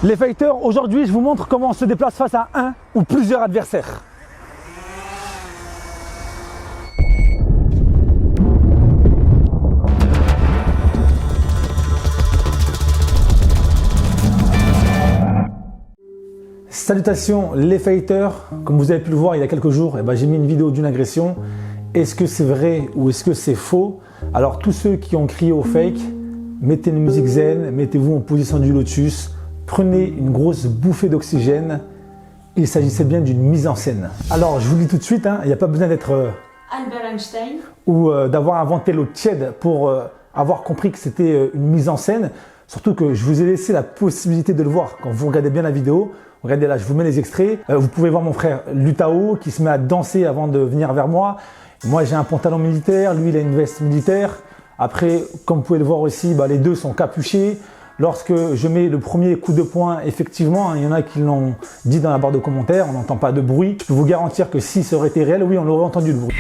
Les fighters, aujourd'hui je vous montre comment on se déplace face à un ou plusieurs adversaires. Salutations les fighters, comme vous avez pu le voir il y a quelques jours, j'ai mis une vidéo d'une agression. Est-ce que c'est vrai ou est-ce que c'est faux? Alors tous ceux qui ont crié au fake, mettez une musique zen, mettez-vous en position du lotus, prenez une grosse bouffée d'oxygène. Il s'agissait bien d'une mise en scène. Alors je vous le dis tout de suite, il n'y a pas besoin d'être Albert Einstein ou d'avoir inventé l'eau tiède pour avoir compris que c'était une mise en scène. Surtout que je vous ai laissé la possibilité de le voir quand vous regardez bien la vidéo. Regardez là, je vous mets les extraits. Vous pouvez voir mon frère Lutao qui se met à danser avant de venir vers moi. Moi j'ai un pantalon militaire, lui il a une veste militaire. Après, comme vous pouvez le voir aussi, les deux sont capuchés. Lorsque je mets le premier coup de poing, effectivement, il y en a qui l'ont dit dans la barre de commentaires, on n'entend pas de bruit. Je peux vous garantir que si ça aurait été réel, oui, on aurait entendu le bruit.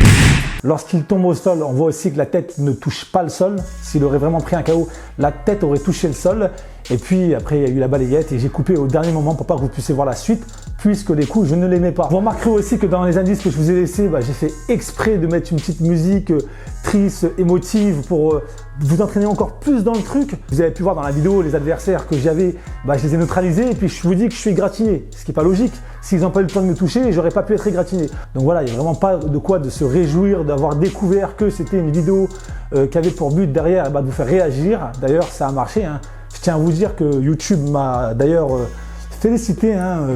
Lorsqu'il tombe au sol, on voit aussi que la tête ne touche pas le sol. S'il aurait vraiment pris un KO, la tête aurait touché le sol. Et puis après, il y a eu la balayette et j'ai coupé au dernier moment pour pas que vous puissiez voir la suite, puisque les coups, je ne les mets pas. Vous remarquerez aussi que dans les indices que je vous ai laissés, j'ai fait exprès de mettre une petite musique triste, émotive pour vous entraîner encore plus dans le truc. Vous avez pu voir dans la vidéo les adversaires que j'avais, je les ai neutralisés et puis je vous dis que je suis égratigné, ce qui n'est pas logique. S'ils n'ont pas eu le temps de me toucher, j'aurais pas pu être égratigné. Donc voilà, il n'y a vraiment pas de quoi de se réjouir d'avoir découvert que c'était une vidéo qui avait pour but derrière de vous faire réagir. D'ailleurs, ça a marché. Je tiens à vous dire que YouTube m'a d'ailleurs félicité.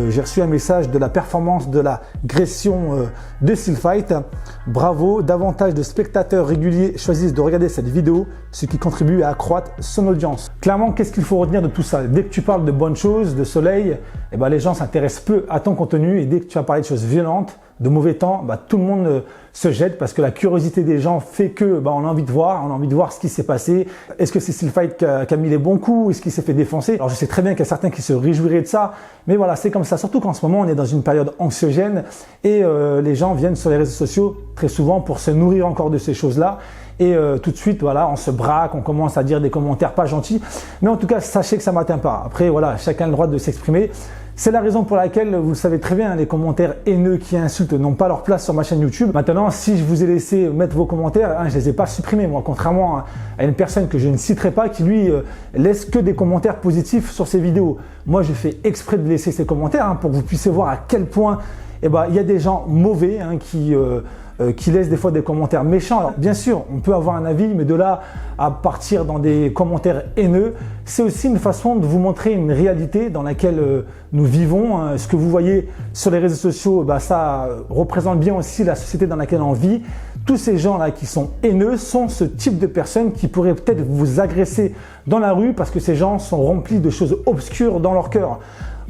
J'ai reçu un message de la performance de l'agression de Steel Fight. Bravo, davantage de spectateurs réguliers choisissent de regarder cette vidéo, ce qui contribue à accroître son audience. Clairement, qu'est-ce qu'il faut retenir de tout ça? Dès que tu parles de bonnes choses, de soleil, les gens s'intéressent peu à ton contenu, et dès que tu vas parler de choses violentes, de mauvais temps, tout le monde se jette parce que la curiosité des gens fait que on a envie de voir ce qui s'est passé. Est-ce que c'est Steel Fight qui a mis les bons coups? Est-ce qu'il s'est fait défoncer? Alors je sais très bien qu'il y a certains qui se réjouiraient de ça, mais voilà, c'est comme ça. Surtout qu'en ce moment, on est dans une période anxiogène et les gens viennent sur les réseaux sociaux très souvent pour se nourrir encore de ces choses-là. Et tout de suite, voilà, on se braque, on commence à dire des commentaires pas gentils. Mais en tout cas, sachez que ça ne m'atteint pas. Après, voilà, chacun a le droit de s'exprimer. C'est la raison pour laquelle, vous le savez très bien, les commentaires haineux qui insultent n'ont pas leur place sur ma chaîne YouTube. Maintenant, si je vous ai laissé mettre vos commentaires, je ne les ai pas supprimés, moi, contrairement à une personne que je ne citerai pas, qui lui laisse que des commentaires positifs sur ses vidéos. Moi, je fais exprès de laisser ces commentaires pour que vous puissiez voir à quel point il y a des gens mauvais qui laissent des fois des commentaires méchants. Alors bien sûr, on peut avoir un avis, mais de là à partir dans des commentaires haineux, c'est aussi une façon de vous montrer une réalité dans laquelle nous vivons. Ce que vous voyez sur les réseaux sociaux, ça représente bien aussi la société dans laquelle on vit. Tous ces gens-là qui sont haineux sont ce type de personnes qui pourraient peut-être vous agresser dans la rue parce que ces gens sont remplis de choses obscures dans leur cœur.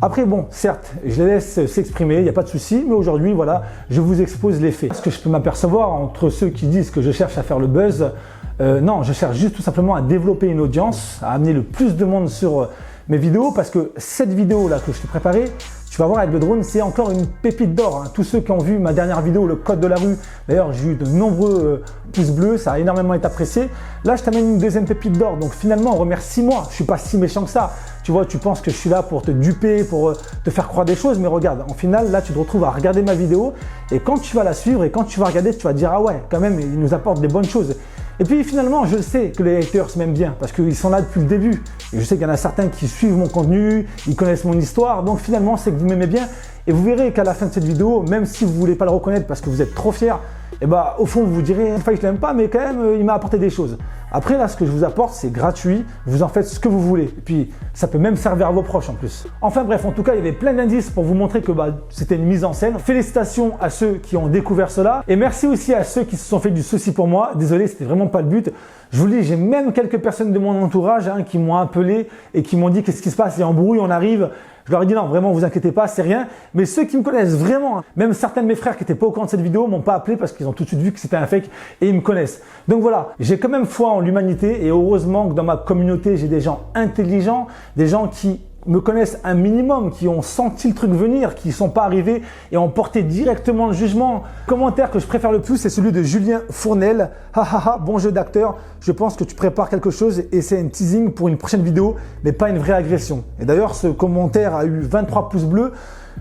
Après, certes, je les laisse s'exprimer, il n'y a pas de souci, mais aujourd'hui, voilà, je vous expose les faits. Ce que je peux m'apercevoir entre ceux qui disent que je cherche à faire le buzz, non, je cherche juste tout simplement à développer une audience, à amener le plus de monde sur mes vidéos, parce que cette vidéo-là que je t'ai préparée, tu vas voir avec le drone, c'est encore une pépite d'or. Tous ceux qui ont vu ma dernière vidéo, le code de la rue, d'ailleurs j'ai eu de nombreux pouces bleus, ça a énormément été apprécié. Là, je t'amène une deuxième pépite d'or, donc finalement, remercie-moi, je suis pas si méchant que ça. Tu vois, tu penses que je suis là pour te duper, pour te faire croire des choses, mais regarde, en final, là, tu te retrouves à regarder ma vidéo et quand tu vas la suivre et quand tu vas regarder, tu vas te dire, ah ouais, quand même, il nous apporte des bonnes choses. Et puis finalement, je sais que les haters m'aiment bien parce qu'ils sont là depuis le début. Et je sais qu'il y en a certains qui suivent mon contenu, ils connaissent mon histoire, donc finalement, c'est que vous m'aimez bien. Et vous verrez qu'à la fin de cette vidéo, même si vous ne voulez pas le reconnaître parce que vous êtes trop fiers, au fond, vous vous direz, enfin, je l'aime pas, mais quand même, il m'a apporté des choses. Après, là, ce que je vous apporte, c'est gratuit. Vous en faites ce que vous voulez. Et puis, ça peut même servir à vos proches en plus. Enfin bref, en tout cas, il y avait plein d'indices pour vous montrer que c'était une mise en scène. Félicitations à ceux qui ont découvert cela. Et merci aussi à ceux qui se sont fait du souci pour moi. Désolé, c'était vraiment pas le but. Je vous le dis, j'ai même quelques personnes de mon entourage qui m'ont appelé et qui m'ont dit qu'est-ce qui se passe, il y a embrouille, on arrive. Je leur ai dit non, vraiment, vous inquiétez pas, c'est rien. Mais ceux qui me connaissent vraiment, même certains de mes frères qui n'étaient pas au courant de cette vidéo m'ont pas appelé parce qu'ils ont tout de suite vu que c'était un fake et ils me connaissent. Donc voilà, j'ai quand même foi en l'humanité et heureusement que dans ma communauté, j'ai des gens intelligents, des gens qui me connaissent un minimum, qui ont senti le truc venir, qui ne sont pas arrivés et ont porté directement le jugement. Le commentaire que je préfère le plus, c'est celui de Julien Fournel. Hahaha, bon jeu d'acteur, je pense que tu prépares quelque chose et c'est un teasing pour une prochaine vidéo, mais pas une vraie agression. Et d'ailleurs, ce commentaire a eu 23 pouces bleus.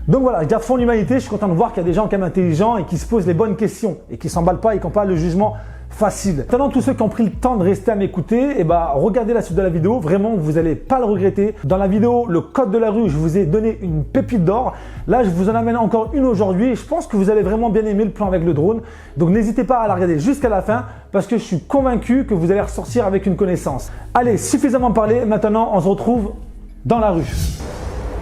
Donc voilà, je garde fond l'humanité, je suis content de voir qu'il y a des gens quand même intelligents et qui se posent les bonnes questions et qui ne s'emballent pas et qui n'ont pas le jugement facile. Maintenant, tous ceux qui ont pris le temps de rester à m'écouter, regardez la suite de la vidéo, vraiment vous n'allez pas le regretter. Dans la vidéo Le Code de la rue, je vous ai donné une pépite d'or. Là, je vous en amène encore une aujourd'hui et je pense que vous allez vraiment bien aimer le plan avec le drone. Donc n'hésitez pas à la regarder jusqu'à la fin parce que je suis convaincu que vous allez ressortir avec une connaissance. Allez, suffisamment parlé, maintenant on se retrouve dans la rue.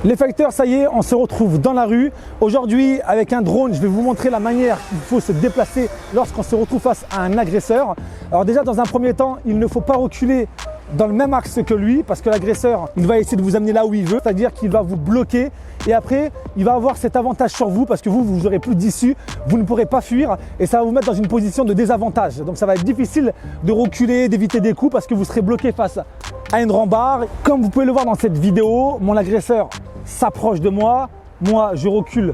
Les fighters, ça y est, on se retrouve dans la rue. Aujourd'hui, avec un drone, je vais vous montrer la manière qu'il faut se déplacer lorsqu'on se retrouve face à un agresseur. Alors déjà, dans un premier temps, il ne faut pas reculer dans le même axe que lui parce que l'agresseur, il va essayer de vous amener là où il veut, c'est-à-dire qu'il va vous bloquer et après, il va avoir cet avantage sur vous parce que vous aurez plus d'issue, vous ne pourrez pas fuir et ça va vous mettre dans une position de désavantage. Donc ça va être difficile de reculer, d'éviter des coups parce que vous serez bloqué face à une rambarde. Comme vous pouvez le voir dans cette vidéo, mon agresseur s'approche de moi, moi je recule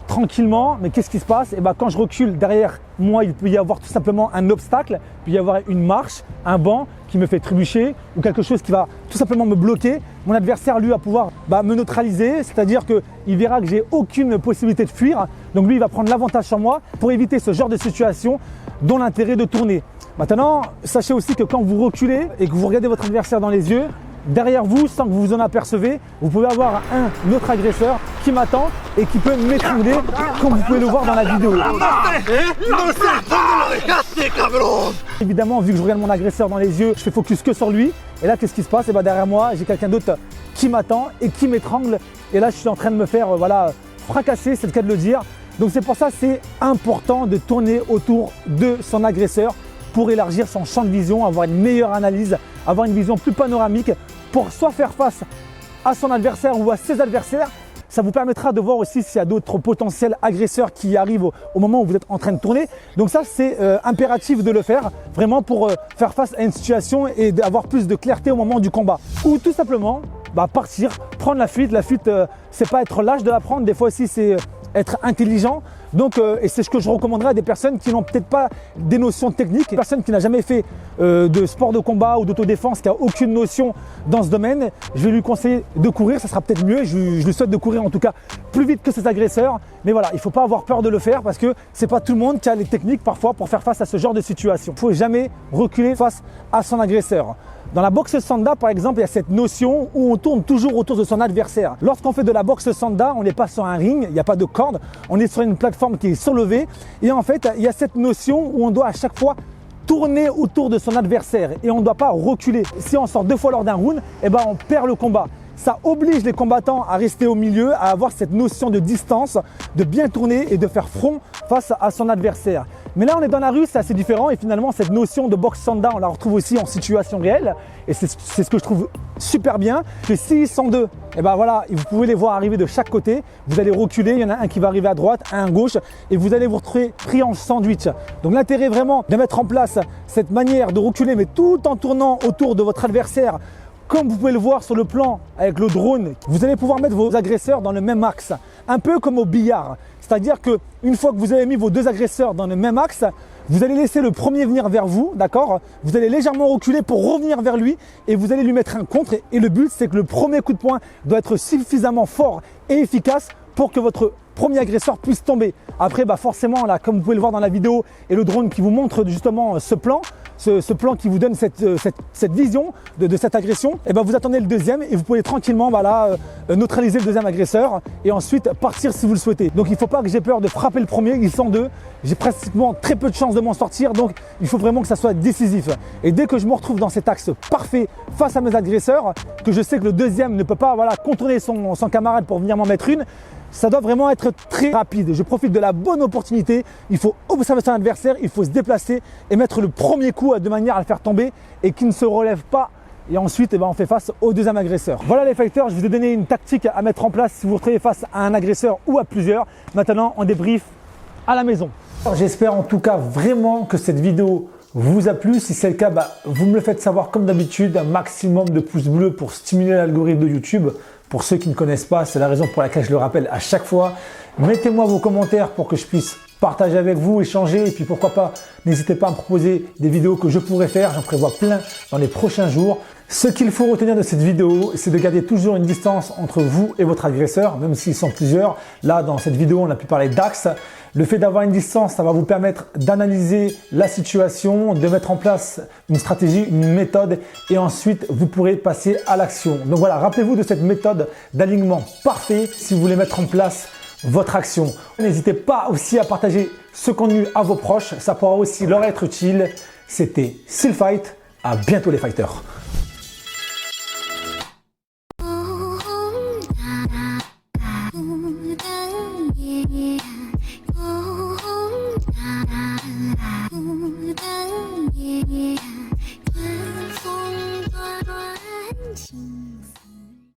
tranquillement, mais qu'est-ce qui se passe? Quand je recule derrière moi, il peut y avoir tout simplement un obstacle, il peut y avoir une marche, un banc qui me fait trébucher ou quelque chose qui va tout simplement me bloquer. Mon adversaire, lui, va pouvoir me neutraliser, c'est-à-dire qu'il verra que j'ai aucune possibilité de fuir. Donc lui, il va prendre l'avantage sur moi pour éviter ce genre de situation dont l'intérêt de tourner. Maintenant, sachez aussi que quand vous reculez et que vous regardez votre adversaire dans les yeux, derrière vous, sans que vous vous en apercevez, vous pouvez avoir un autre agresseur qui m'attend et qui peut m'étrangler comme vous pouvez le voir dans la vidéo. Évidemment, vu que je regarde mon agresseur dans les yeux, je fais focus que sur lui. Et là, qu'est-ce qui se passe? Derrière moi, j'ai quelqu'un d'autre qui m'attend et qui m'étrangle. Et là, je suis en train de me faire fracasser, c'est le cas de le dire. Donc c'est pour ça que c'est important de tourner autour de son agresseur pour élargir son champ de vision, avoir une meilleure analyse, avoir une vision plus panoramique pour soit faire face à son adversaire ou à ses adversaires. Ça vous permettra de voir aussi s'il y a d'autres potentiels agresseurs qui arrivent au moment où vous êtes en train de tourner. Donc ça, c'est impératif de le faire vraiment pour faire face à une situation et d'avoir plus de clarté au moment du combat. Ou tout simplement partir, prendre la fuite. La fuite, c'est pas être lâche de la prendre, des fois aussi c'est être intelligent. Donc, et c'est ce que je recommanderais à des personnes qui n'ont peut-être pas des notions techniques, une personne qui n'a jamais fait de sport de combat ou d'autodéfense, qui n'a aucune notion dans ce domaine. Je vais lui conseiller de courir, ça sera peut-être mieux. Je lui souhaite de courir en tout cas plus vite que ses agresseurs. Mais voilà, il ne faut pas avoir peur de le faire parce que c'est pas tout le monde qui a les techniques parfois pour faire face à ce genre de situation. Il ne faut jamais reculer face à son agresseur. Dans la boxe sanda, par exemple, il y a cette notion où on tourne toujours autour de son adversaire. Lorsqu'on fait de la boxe sanda, on n'est pas sur un ring, il n'y a pas de corde, on est sur une plateforme qui est surlevée. Et en fait, il y a cette notion où on doit à chaque fois tourner autour de son adversaire et on ne doit pas reculer. Si on sort 2 fois lors d'un round, on perd le combat. Ça oblige les combattants à rester au milieu, à avoir cette notion de distance, de bien tourner et de faire front face à son adversaire. Mais là, on est dans la rue, c'est assez différent et finalement, cette notion de boxe sanda, on la retrouve aussi en situation réelle et c'est ce que je trouve super bien. Que s'ils sont deux, vous pouvez les voir arriver de chaque côté, vous allez reculer, il y en a un qui va arriver à droite, un à gauche et vous allez vous retrouver pris en sandwich. Donc l'intérêt vraiment de mettre en place cette manière de reculer mais tout en tournant autour de votre adversaire. Comme vous pouvez le voir sur le plan avec le drone, vous allez pouvoir mettre vos agresseurs dans le même axe, un peu comme au billard. C'est-à-dire qu'une fois que vous avez mis vos 2 agresseurs dans le même axe, vous allez laisser le premier venir vers vous, d'accord? Vous allez légèrement reculer pour revenir vers lui et vous allez lui mettre un contre. Et le but, c'est que le premier coup de poing doit être suffisamment fort et efficace pour que votre premier agresseur puisse tomber. Après, forcément, là, comme vous pouvez le voir dans la vidéo et le drone qui vous montre justement ce plan qui vous donne cette vision de cette agression, vous attendez le deuxième et vous pouvez tranquillement neutraliser le deuxième agresseur et ensuite partir si vous le souhaitez. Donc il ne faut pas que j'ai peur de frapper le premier, ils sont 2. J'ai pratiquement très peu de chances de m'en sortir, donc il faut vraiment que ça soit décisif. Et dès que je me retrouve dans cet axe parfait face à mes agresseurs, que je sais que le deuxième ne peut pas contourner son camarade pour venir m'en mettre une, ça doit vraiment être très rapide. Je profite de la bonne opportunité. Il faut observer son adversaire, il faut se déplacer et mettre le premier coup de manière à le faire tomber et qu'il ne se relève pas. Et ensuite, on fait face au deuxième agresseur. Voilà les fighters, je vous ai donné une tactique à mettre en place si vous vous retrouvez face à un agresseur ou à plusieurs. Maintenant, on débrief à la maison. J'espère en tout cas vraiment que cette vidéo vous a plu. Si c'est le cas, vous me le faites savoir comme d'habitude. Un maximum de pouces bleus pour stimuler l'algorithme de YouTube, Pour ceux qui ne connaissent pas, c'est la raison pour laquelle je le rappelle à chaque fois. Mettez-moi vos commentaires pour que je puisse partager avec vous, échanger et puis pourquoi pas, n'hésitez pas à me proposer des vidéos que je pourrais faire. J'en prévois plein dans les prochains jours. Ce qu'il faut retenir de cette vidéo, c'est de garder toujours une distance entre vous et votre agresseur, même s'ils sont plusieurs. Là, dans cette vidéo, on a pu parler d'axe. Le fait d'avoir une distance, ça va vous permettre d'analyser la situation, de mettre en place une stratégie, une méthode et ensuite vous pourrez passer à l'action. Donc voilà, rappelez-vous de cette méthode d'alignement parfait si vous voulez mettre en place votre action. N'hésitez pas aussi à partager ce contenu à vos proches, ça pourra aussi leur être utile. C'était Steel Fight, à bientôt les fighters.